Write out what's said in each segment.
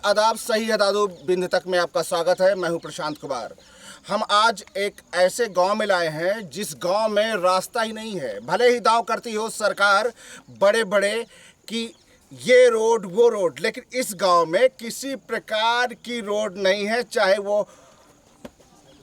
आदाब, सही हदादो बिंद तक में आपका स्वागत है। मैं हूं प्रशांत कुमार। हम आज एक ऐसे गांव में लाए हैं जिस गांव में रास्ता ही नहीं है। भले ही दाव करती हो सरकार बड़े बड़े कि ये रोड वो रोड, लेकिन इस गांव में किसी प्रकार की रोड नहीं है। चाहे वो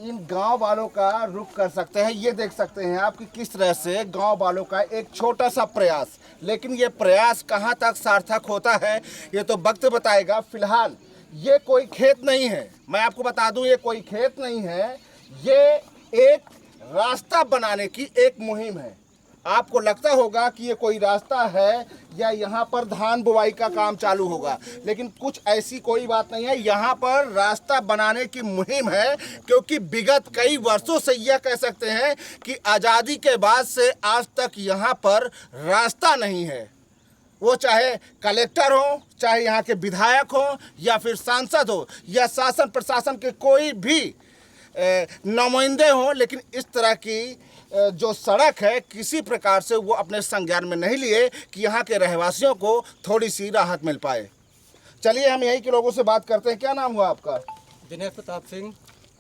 इन गांव वालों का रुख कर सकते हैं। ये देख सकते हैं आप कि किस तरह से गांव वालों का एक छोटा सा प्रयास, लेकिन ये प्रयास कहां तक सार्थक होता है ये तो वक्त बताएगा। फिलहाल ये कोई खेत नहीं है, मैं आपको बता दूं, ये कोई खेत नहीं है, ये एक रास्ता बनाने की एक मुहिम है। आपको लगता होगा कि ये कोई रास्ता है या यहाँ पर धान बुवाई का काम चालू होगा, लेकिन कुछ ऐसी कोई बात नहीं है। यहाँ पर रास्ता बनाने की मुहिम है, क्योंकि विगत कई वर्षों से यह कह सकते हैं कि आज़ादी के बाद से आज तक यहाँ पर रास्ता नहीं है। वो चाहे कलेक्टर हो, चाहे यहाँ के विधायक हो, या फिर सांसद हो, या शासन प्रशासन के कोई भी नुमाइंदे हों, लेकिन इस तरह की जो सड़क है किसी प्रकार से वो अपने संज्ञान में नहीं लिए कि यहाँ के रहवासियों को थोड़ी सी राहत मिल पाए। चलिए हम यहीं के लोगों से बात करते हैं। क्या नाम हुआ आपका? दिनेश प्रताप सिंह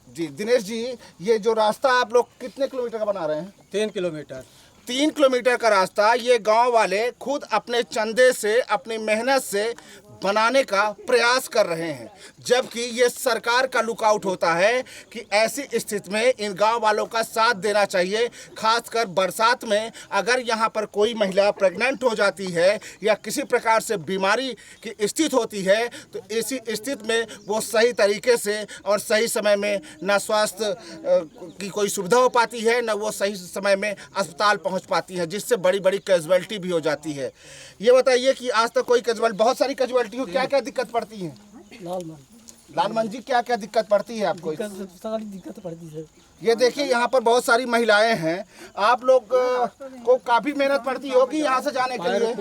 जी। दिनेश जी, ये जो रास्ता आप लोग कितने किलोमीटर का बना रहे हैं? 3 किलोमीटर। 3 किलोमीटर का रास्ता ये गांव वाले खुद अपने चंदे से, अपनी मेहनत से बनाने का प्रयास कर रहे हैं, जबकि ये सरकार का लुकआउट होता है कि ऐसी स्थिति में इन गांव वालों का साथ देना चाहिए। खासकर बरसात में अगर यहाँ पर कोई महिला प्रेग्नेंट हो जाती है या किसी प्रकार से बीमारी की स्थिति होती है, तो इसी स्थिति में वो सही तरीके से और सही समय में न स्वास्थ्य की कोई सुविधा हो पाती है, न वो सही समय में अस्पताल पहुँच पाती है, जिससे बड़ी बड़ी कैजुअल्टी भी हो जाती है। ये बताइए कि आज तक कोई बहुत सारी कैजुअल्टी हो, क्या क्या दिक्कत पड़ती है? लालमन जी, क्या क्या दिक्कत पड़ती है आपको? सारी दिक्कत पड़ती है। ये देखिए यहाँ पर बहुत सारी महिलाएं हैं। आप लोग को काफी मेहनत पड़ती होगी यहाँ से जाने के लिए।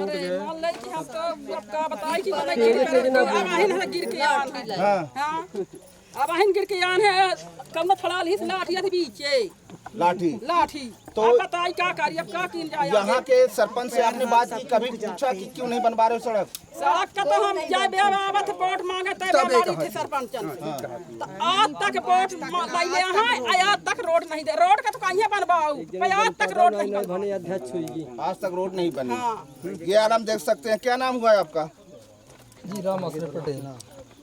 अब अहन गिर के आन है कम थड़ा ली लाठी बीचे लाठी तो बताई क्या करिए, क्या किन जाए। यहाँ के सरपंच से आपने बात की, कभी पूछा कि क्यों नहीं बनवा रहे हो सड़क? सड़क का तो हम जाए बेवावत वोट मांगे तब थे सरपंच, तो आज तक वोट ले आज तक रोड नहीं दे। रोड का तो कहीं बनवाओ, आज तक रोड नहीं बने। अध्यक्ष हुई आज तक रोड नहीं बनी। ये आराम देख सकते हैं। क्या नाम हुआ है आपका? जी, राम आश्रय पटेल।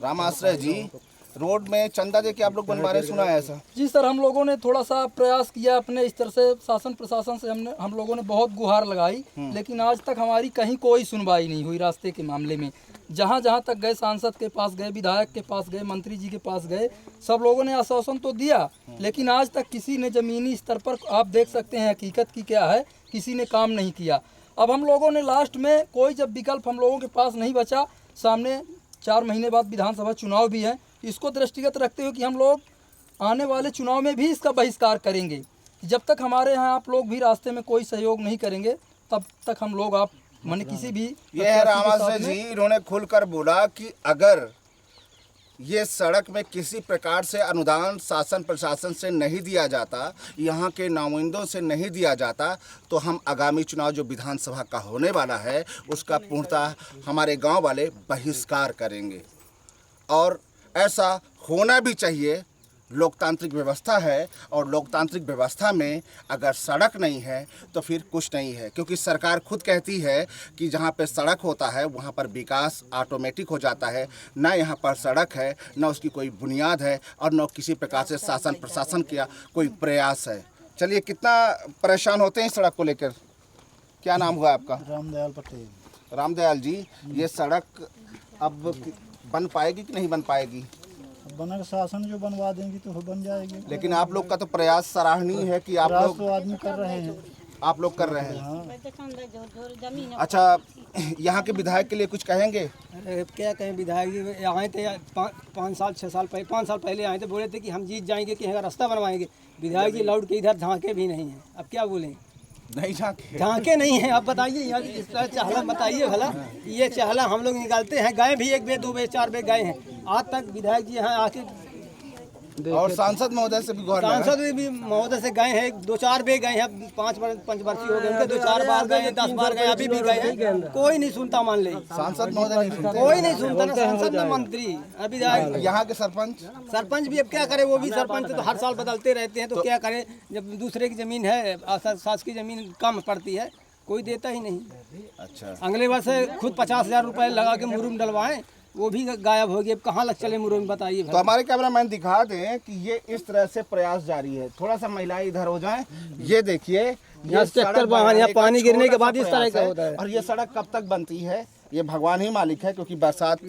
राम आश्रय जी, रोड में चंदा दे के आप लोग बनवा रहे, सुना है ऐसा? जी सर, हम लोगों ने थोड़ा सा प्रयास किया अपने स्तर से, शासन प्रशासन से हम लोगों ने बहुत गुहार लगाई, लेकिन आज तक हमारी कहीं कोई सुनवाई नहीं हुई। रास्ते के मामले में जहाँ जहाँ तक गए, सांसद के पास गए, विधायक के पास गए, मंत्री जी के पास गए, सब लोगों ने आश्वासन तो दिया, लेकिन आज तक किसी ने ज़मीनी स्तर पर, आप देख सकते हैं हकीकत की क्या है, किसी ने काम नहीं किया। अब हम लोगों ने लास्ट में कोई जब विकल्प हम लोगों के पास नहीं बचा, सामने 4 महीने बाद विधानसभा चुनाव भी है, इसको दृष्टिगत रखते हुए कि हम लोग आने वाले चुनाव में भी इसका बहिष्कार करेंगे। जब तक हमारे यहाँ आप लोग भी रास्ते में कोई सहयोग नहीं करेंगे, तब तक हम लोग आप माने किसी भी। ये है रामाश्रय जी, इन्होंने खुलकर बोला कि अगर ये सड़क में किसी प्रकार से अनुदान शासन प्रशासन से नहीं दिया जाता, यहाँ के नुमाइंदों से नहीं दिया जाता, तो हम आगामी चुनाव जो विधानसभा का होने वाला है उसका पूर्णतः हमारे गांव वाले बहिष्कार करेंगे। और ऐसा होना भी चाहिए। लोकतांत्रिक व्यवस्था है, और लोकतांत्रिक व्यवस्था में अगर सड़क नहीं है तो फिर कुछ नहीं है, क्योंकि सरकार खुद कहती है कि जहाँ पे सड़क होता है वहाँ पर विकास ऑटोमेटिक हो जाता है। ना यहाँ पर सड़क है, ना उसकी कोई बुनियाद है, और न किसी प्रकार से शासन प्रशासन का कोई प्रयास है। चलिए, कितना परेशान होते हैं इस सड़क को लेकर। क्या नाम हुआ आपका? रामदयाल पटेल। रामदयाल जी, ये सड़क अब बन पाएगी कि नहीं बन पाएगी? बना शासन जो बनवा देंगी तो बन जाएगी। लेकिन आप लोग का तो प्रयास सराहनीय है कि आप लोग तो आदमी कर रहे हैं। आप लोग कर रहे हैं। अच्छा, यहाँ के विधायक के लिए कुछ कहेंगे? अरे क्या कहें, विधायक जी आए थे 5 साल 6 साल पहले, 5 साल पहले आए थे, बोले थे कि हम जीत जाएंगे, कि रास्ता बनवाएंगे। विधायक जी लौट के इधर झांके भी नहीं हैं। अब क्या बोलें, नहीं झांके नहीं हैं। आप बताइए यार, इस तरह चाहला बताइए भला। ये चाहला हम लोग निकालते हैं, गए भी 1 बे 2 बे 4 बे गए हैं, आज तक विधायक जी यहाँ आके और सांसद महोदय से भी गुहार लगाए? सांसद भी महोदय से गए हैं, 2-4 बार गए हैं, 5 वर्षीय हो गए उनके, 2-4 बार गए, 10 बार गए, अभी भी गए हैं, कोई नहीं सुनता। मान ले सांसद महोदय नहीं सुनते? कोई नहीं सुनता, ना सांसद ना मंत्री। अभी यहाँ के सरपंच भी अब क्या करे, वो भी सरपंच तो हर साल बदलते रहते हैं, तो क्या करे, जब दूसरे की जमीन है, सास की जमीन कम पड़ती है, कोई देता ही नहीं। अच्छा, अगले वर्ष खुद 50,000 रुपए लगा के मुरुम डलवाएं, वो भी गायब हो गई। अब कहाँ लग चले मुरुम, बताइए। तो हमारे कैमरामैन दिखा दें कि ये इस तरह से प्रयास जारी है। थोड़ा सा महिलाएं इधर हो जाएं, ये देखिए, यहाँ ट्रैक्टर वाहन, यहाँ पानी गिरने के बाद इस तरह का होता है। और ये सड़क कब तक बनती है, ये भगवान ही मालिक है, क्योंकि बरसात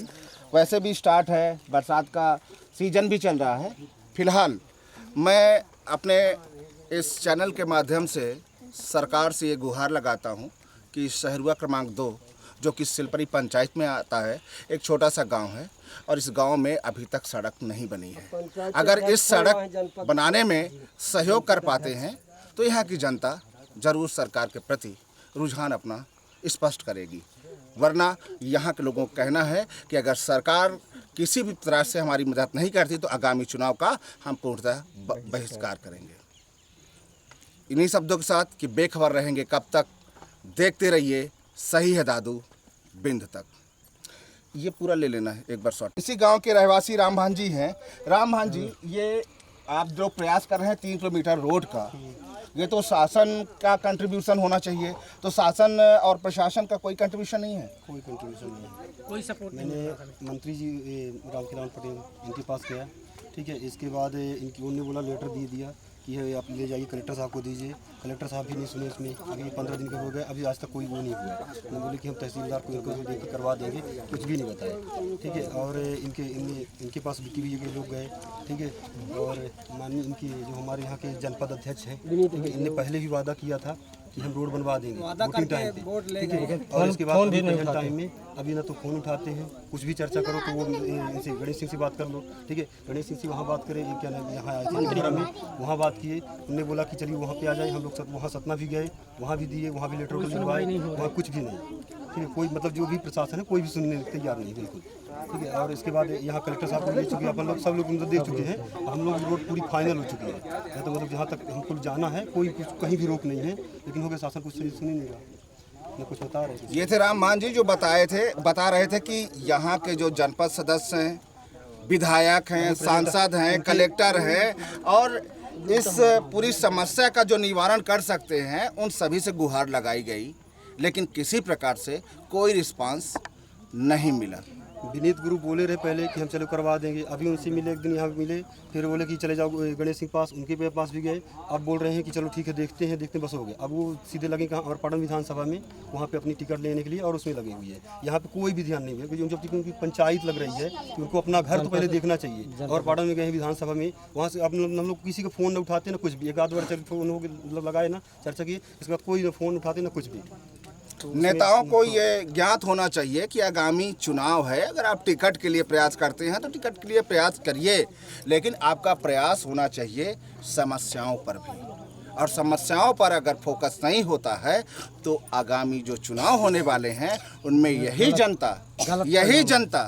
वैसे भी स्टार्ट है, बरसात का सीजन भी चल रहा है। फिलहाल मैं अपने इस चैनल के माध्यम से सरकार से ये गुहार लगाता हूँ कि शहरुआ क्रमांक 2, जो कि सिलपरी पंचायत में आता है, एक छोटा सा गांव है, और इस गांव में अभी तक सड़क नहीं बनी है। अगर इस सड़क बनाने में सहयोग कर पाते हैं तो यहाँ की जनता ज़रूर सरकार के प्रति रुझान अपना स्पष्ट करेगी। वरना यहाँ के लोगों का कहना है कि अगर सरकार किसी भी तरह से हमारी मदद नहीं करती तो आगामी चुनाव का हम पूर्णतः बहिष्कार करेंगे। इन्हीं शब्दों के साथ कि बेखबर रहेंगे कब तक, देखते रहिए सही है दादू बिंद तक। ये पूरा ले लेना है एक बार शॉट। इसी गांव के रहवासी रामभान जी हैं। रामभान जी, ये आप जो प्रयास कर रहे हैं 3 किलोमीटर रोड का, ये तो शासन का कंट्रीब्यूशन होना चाहिए, तो शासन और प्रशासन का कोई कंट्रीब्यूशन नहीं है? कोई कंट्रीब्यूशन नहीं है, कोई सपोर्ट। मैंने मंत्री जी रामखिलावन पटेल इनके पास गया, ठीक है। इसके बाद इनकी उन्होंने बोला लेटर दिया कि है आप ले जाइए कलेक्टर साहब को दीजिए। कलेक्टर साहब भी नहीं सुने इसमें। अभी 15 दिन के हो गए, अभी आज तक कोई वो नहीं हुआ। मैं बोले कि हम तहसीलदार को इनको देकर करवा देंगे, कुछ भी नहीं बताया, ठीक है। और इनके पास विकी के लोग गए, ठीक है। और माननीय इनकी जो हमारे यहाँ के जनपद अध्यक्ष हैं, इनने पहले भी वादा किया था कि हम रोड बनवा देंगे वोटिंग टाइम पे, ठीक है। और इसके बाद टाइम में अभी ना तो फ़ोन उठाते हैं, कुछ भी चर्चा करो तो वो इनसे गणेश सिंह से बात कर लो, ठीक है। गणेश सिंह से वहाँ बात करें, क्या नाम यहाँ आए थे में, वहाँ बात किए। उन्होंने बोला कि चलिए वहाँ पे आ जाए। हम लोग वहाँ सतना भी गए, वहाँ भी दिए, वहाँ भी लेटर लिखवाए, वहाँ कुछ भी नहीं, ठीक है। कोई मतलब जो भी प्रशासन है कोई भी सुनने तैयार नहीं, बिल्कुल, ठीक है। और इसके बाद यहाँ कलेक्टर साहब को दे चुके हैं, अपन लोग सब लोग उनको दे चुके हैं। हम लोग रोड पूरी फाइनल हो चुकी है, तो मतलब जहाँ तक हमको जाना है कोई कुछ कहीं भी रोक नहीं है, लेकिन हो गया शासन कुछ सुन ही नहीं रहा, कुछ बता रहे थे। ये थे रामभान जी जो बता रहे थे कि यहाँ के जो जनपद सदस्य हैं, विधायक हैं, सांसद हैं, कलेक्टर हैं, और इस पूरी समस्या का जो निवारण कर सकते हैं, उन सभी से गुहार लगाई गई, लेकिन किसी प्रकार से कोई रिस्पांस नहीं मिला। विनीत गुरु बोले रहे पहले कि हम चलो करवा देंगे। अभी उनसे मिले, एक दिन यहाँ मिले, फिर बोले कि चले जाओ गणेश सिंह पास, उनके पास भी गए। अब बोल रहे हैं कि चलो ठीक है, देखते हैं बस हो गया। अब वो सीधे लगे कहाँ, और पाटन विधानसभा में, वहाँ पे अपनी टिकट लेने के लिए, और उसमें लगे हुए हैं। यहाँ पे कोई भी ध्यान नहीं है, क्योंकि जब उनकी पंचायत लग रही है कि उनको अपना घर तो पहले देखना चाहिए। और पाटन में गए विधानसभा में, वहाँ से हम लोग किसी का फ़ोन न उठाते ना कुछ भी। एक आध बार फ़ोन लगाए ना, चर्चा की, इसके बाद कोई फ़ोन उठाते ना कुछ भी। नेताओं को ये ज्ञात होना चाहिए कि आगामी चुनाव है। अगर आप टिकट के लिए प्रयास करते हैं तो टिकट के लिए प्रयास करिए, लेकिन आपका प्रयास होना चाहिए समस्याओं पर भी। और समस्याओं पर अगर फोकस नहीं होता है तो आगामी जो चुनाव होने वाले हैं उनमें यही जनता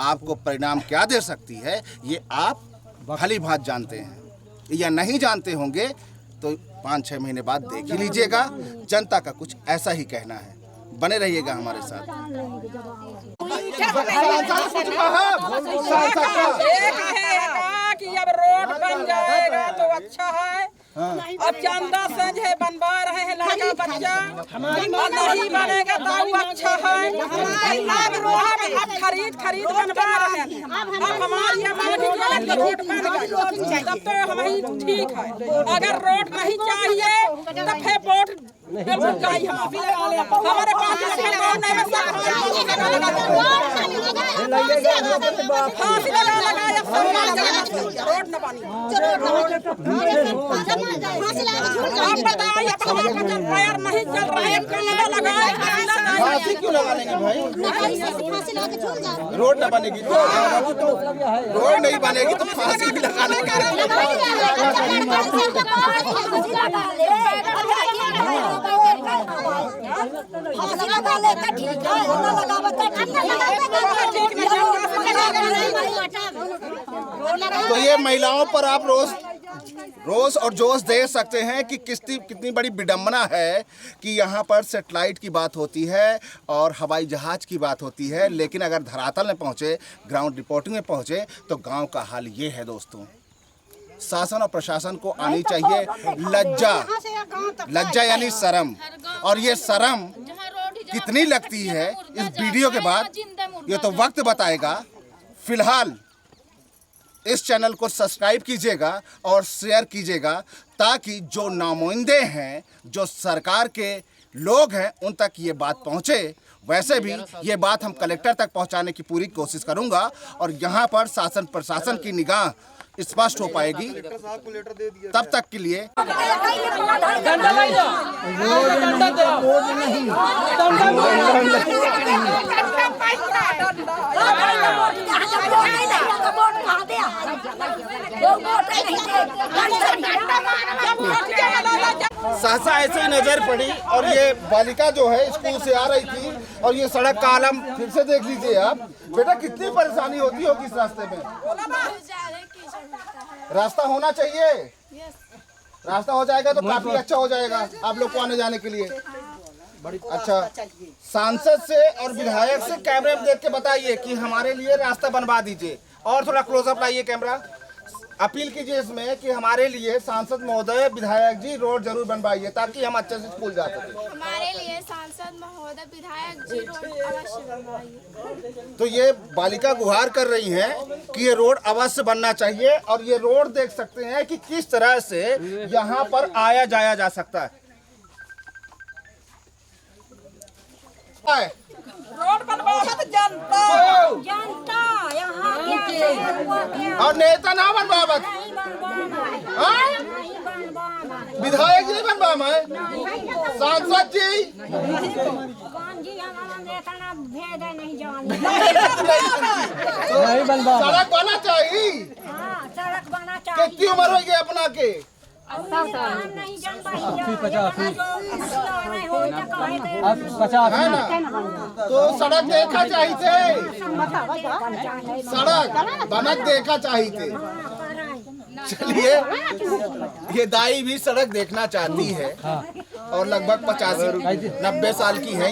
आपको परिणाम क्या दे सकती है, ये आप भली भांति जानते हैं। या नहीं जानते होंगे तो 5-6 महीने बाद देख ही लीजिएगा। जनता का कुछ ऐसा ही कहना है। बने रहिएगा हमारे साथ। कि अब रोड बन जाएगा तो अच्छा है। अब चंदा संज है बनवा रहे हैं लड़का बच्चा, नहीं बनेगा तो अच्छा है। अब खरीद बनवा रहे हैं। अब हमारी रोड बन गई तब तो हम ही ठीक है। अगर रोड नहीं चाहिए तो फिर वोट बिल्कुल चाहिए। हमारे पास फांसी लगाया रोड न बनी। आप बताइए पैर नहीं चल रहे हैं, फांसी क्यों लगा लेंगे भाई? रोड न बनेगी तो रोड नहीं बनेगी तो फांसी भी लगा लेंगे। तो ये महिलाओं पर आप रोष और जोश दे सकते हैं कि कितनी बड़ी विडंबना है कि यहाँ पर सेटेलाइट की बात होती है और हवाई जहाज की बात होती है, लेकिन अगर धरातल में पहुँचे, ग्राउंड रिपोर्टिंग में पहुँचे तो गांव का हाल ये है दोस्तों। शासन और प्रशासन को आनी चाहिए लज्जा यानी शर्म, और ये शर्म कितनी लगती है इस वीडियो के बाद ये तो वक्त बताएगा। फिलहाल इस चैनल को सब्सक्राइब कीजिएगा और शेयर कीजिएगा ताकि जो नामुमकिन हैं, जो सरकार के लोग हैं, उन तक ये बात पहुँचे। वैसे भी ये बात हम कलेक्टर तक पहुँचाने की पूरी कोशिश करूँगा और यहाँ पर शासन प्रशासन की निगाह स्पष्ट हो पाएगी। तब तक के लिए सहसा ऐसे ही नजर पड़ी और ये बालिका जो है स्कूल से आ रही थी और ये सड़क का आलम फिर से देख लीजिए आप। बेटा कितनी परेशानी होती होगी इस रास्ते में। रास्ता होना चाहिए, रास्ता हो जाएगा तो काफी अच्छा हो जाएगा आप लोग को आने जाने के लिए। अच्छा, सांसद से और विधायक से कैमरे में देख के बताइए कि हमारे लिए रास्ता बनवा दीजिए। और थोड़ा क्लोजअप लाइए कैमरा। अपील कीजिए इसमें कि हमारे लिए सांसद महोदय, विधायक जी रोड जरूर बनवाइए ताकि हम अच्छे से स्कूल जा सकें। हमारे लिए सांसद महोदय, विधायक जी रोड अवश्य बनवाइए। तो ये बालिका गुहार कर रही हैं कि ये रोड अवश्य बनना चाहिए और ये रोड देख सकते हैं कि किस तरह से यहाँ पर आया जाया जा सकता है। रोड बनवाओ तो जनता यहाँ और नेता ना बनवावत, विधायक जी बनवा मैं, सांसद जी सड़क बना चाहिए। कितनी उम्र होगी अपना के? है ना, तो सड़क देखा चाहिए थे, सड़क बनक देखा चाहिए थे। चलिए, ये दाई भी सड़क देखना चाहती है और लगभग 85-90 साल की है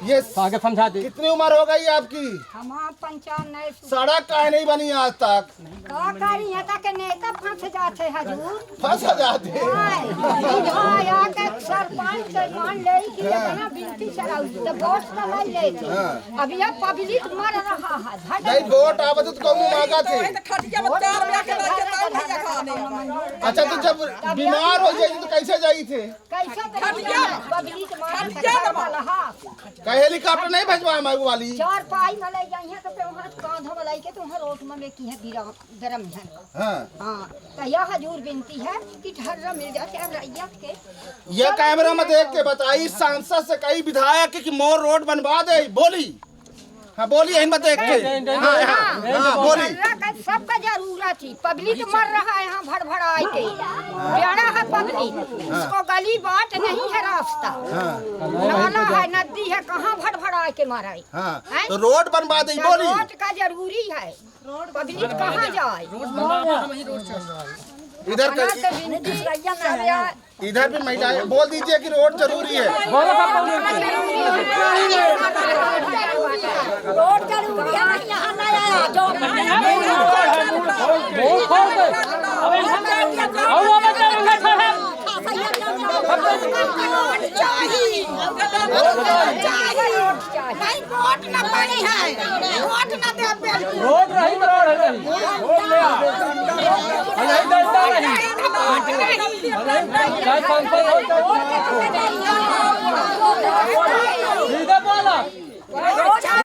ये आगे समझा दे। कितनी उम्र हो गई आपकी? हमार 95। सड़क काहे नहीं बनी आज तक? का करी है तक नेता फंस जाते हजूर, फंस जाते। यहाँ के सरपंच से मान ले कि इतना बिनती चलाऊ तो वोट तो नहीं लेते। अब यह पब्लिक मर रहा है। नहीं वोट आवत तो कौन मांगा थे? खटिया में 4 रुपया के लगे खाने। अच्छा, तो जब बीमार हो जाए तो कैसे जाई थे? कैसे पब्लिक मर वाला हेलीकॉप्टर नहीं भेजवा मैं वाली 4 पाई में ले जाइए तो पे वहां कांधा में लेके तो वहां रोड में की है गरम है। हां तो यह हजूर विनती है कि ठर्रा मिल जाए रैयत के। ये कैमरा में देख के बताई सांसद से कई विधायक कि मोर रोड बनवा दे, बोली। हाँ बोली, यही मत देख के। हाँ बोली। सबका जरूरत थी, पब्लिक मर रहा है यहाँ भड़ भड़ आए के बेड़ा है पब्लिक, उसको गली बाट नहीं है, रास्ता नाला है, नदी है, कहाँ भड़ भड़ आए के मारा है। तो रोड बनवा दे, बोली। रोड का जरूरी है, पब्लिक कहाँ जाए। इधर भी महिलाएं बोल दीजिए कि रोड जरूरी है। रोड जरूरी है, यहाँ नहीं आया जो वोट न पड़ी है, वोट न दे, रोड रही तो रोड है।